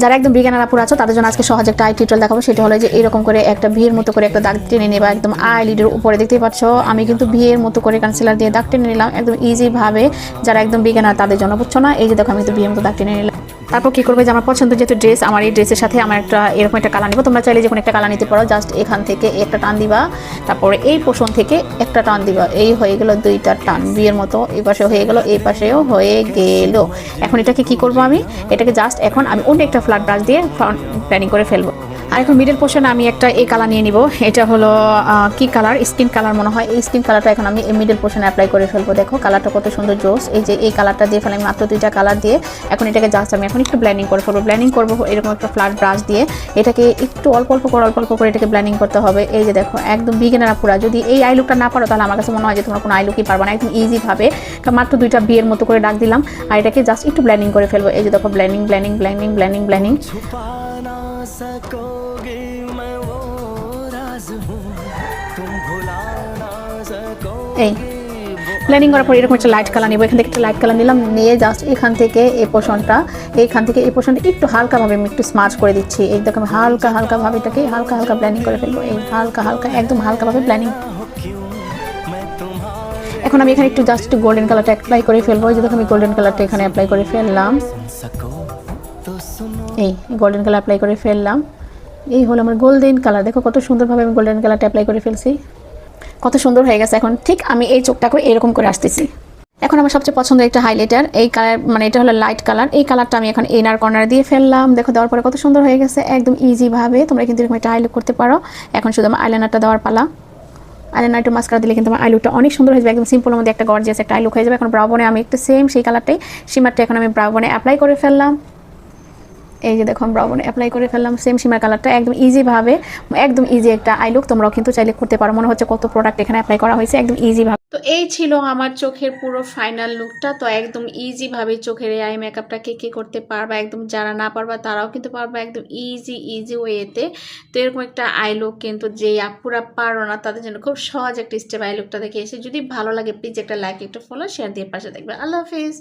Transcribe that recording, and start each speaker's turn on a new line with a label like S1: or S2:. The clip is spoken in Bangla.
S1: যারা একদম বিজ্ঞানের আপুর আছো তাদের জন্য আজকে সহজ একটা আই টিউটোরিয়াল দেখাবো। সেটা হলো যে এরকম করে একটা ভিয়ের মতো করে একটা দাগ টেনে নেবা একদম আইলিডের উপরে। দেখতেই পাচ্ছ আমি কিন্তু ভিয়ের মতো করে কনসিলার দিয়ে দাগ টেনে নিলাম একদম ইজি ভাবে। যারা একদম বিজ্ঞানার তাদের জন্য, বুঝছো না? এই যে দেখো আমি কিন্তু ভিয়ের মতো দাগ টেনে নিলাম। তারপর কি করবে যে আমার পছন্দ যেহেতু ড্রেস, আমার এই ড্রেসের সাথে আমার একটা এরকম একটা কালার নিবো। তোমরা চাইলে যে কোনো একটা কালার নিতে পারো। জাস্ট এখান থেকে একটা টান দিবা, তারপরে এই পোষণ থেকে একটা টান দিবা। এই হয়ে গেল দুইটা টান বিয়ের মতো। এই পাশে হয়ে গেল, এই পাশেও হয়ে গেল। এখন এটাকে কি করব আমি? এটাকে জাস্ট এখন আমি অন্য একটা ফ্ল্যাট ব্রাশ দিয়ে প্ল্যানিং করে ফেলবো। আর এখন মিডল পোর্শনে আমি একটা এই কালার নিয়ে নিব। এটা হলো কি কালার? স্কিন কালার মনে হয়। এই স্কিন কালারটা এখন আমি এই মিডল পোর্শনে অ্যাপ্লাই করে ফেলবো। দেখো কালারটা কত সুন্দর জোস। এই যে এই কালারটা দিয়ে ফেলে আমি মাত্র দুইটা কালার দিয়ে এখন এটাকে জাস্ট আমি এখন একটু ব্লেন্ডিং করে ফেলবো। ব্লেন্ডিং করবো এরকম একটা ফ্ল্যাট ব্রাশ দিয়ে। এটাকে একটু অল্প অল্প করে এটাকে ব্লেন্ডিং করতে হবে। এই যে দেখো একদম বিগিনার আপুরা যদি এই আই লুকটা না পারো তাহলে আমার কাছে মনে হয় যে তোমরা কোনো আই লুকই পারবে না। একদম ইজি ভাবে মাত্র দুইটা বিয়ের মতো করে ডাক দিলাম আর এটাকে জাস্ট একটু ব্লেন্ডিং করে ফেলবো। এই যে দেখো blending blending blending blending blending. এই ব্লেন্ডিং করার পর এরকম একটা লাইট কালার নিব। এখান থেকে একটা লাইট কালার নিলাম, নিয়ে জাস্ট এখান থেকে এই পোর্শনটা একটু হালকাভাবে আমি একটু স্মাচ করে দিচ্ছি। এই দেখো আমি হালকাভাবে এটাকে হালকা ব্লেন্ডিং করে ফেলবো। এই হালকা একদম হালকাভাবে ব্লেন্ডিং। এখন আমি এখানে একটু জাস্ট একটু গোল্ডেন কালারটা অ্যাপ্লাই করে ফেলবো। এই যে দেখো আমি গোল্ডেন কালারটা এখানে অ্যাপ্লাই করে ফেললাম। এই গোল্ডেন কালার অ্যাপ্লাই করে ফেললাম। এই হলো আমার গোল্ডেন কালার। দেখো কত সুন্দরভাবে আমি গোল্ডেন কালারটা অ্যাপ্লাই করে ফেলছি। কত সুন্দর হয়ে গেছে। এখন ঠিক আমি এই চোখটাকে এরকম করে আসতেছি। এখন আমার সবচেয়ে পছন্দের একটা হাইলাইটার, এই কালার মানে এটা হলো লাইট কালার। এই কালারটা আমি এখন ইনার কর্নারে দিয়ে ফেললাম। দেখো দেওয়ার পরে কত সুন্দর হয়ে গেছে একদম ইজি ভাবে। তোমরা কিন্তু এরকম একটা আইলুক করতে পারো। এখন শুধু আমার আইলাইনারটা দেওয়ার পালা। আইলাইনার একটু মাস্কারা দিলে কিন্তু আমার আইলুকটা অনেক সুন্দর হয়ে যাবে। একদম সিম্পলের মধ্যে একটা গর্জিয়াস একটা আইলুক হয়ে যাবে। এখন ব্রাউনে আমি একটু সেম সেই কালারটাই শিমারটা এখন আমি ব্রাউনে অ্যাপ্লাই করে ফেললাম। এই যে দেখো ব্রাউন অ্যাপ্লাই করে ফেললাম সেম শিমার কালারটা একদম ইজি ভাবে। একদম ইজি একটা আই লুক, তোমরাও কিন্তু চাইলে করতে পারো। মনে হচ্ছে কত প্রোডাক্ট এখানে অ্যাপ্লাই করা হয়েছে একদম ইজি ভাবে। তো এই ছিল আমার চোখের পুরো ফাইনাল লুকটা। তো একদম ইজি ভাবে চোখের এই আই মেকআপটা কে করতে পারবা, একদম যারা না পারবা তারাও কিন্তু পারবা একদম ইজি ওয়েতে। তো এরকম একটা আই লুক কিন্তু যে আপুরা পারো না তাদের জন্য খুব সহজ একটা স্টেপ আই লুকটা দেখে এসে। যদি ভালো লাগে প্লিজ একটা লাইক একটা ফলো শেয়ার দিয়ে পাশে দেখবে। আল্লাহ হাফিজ।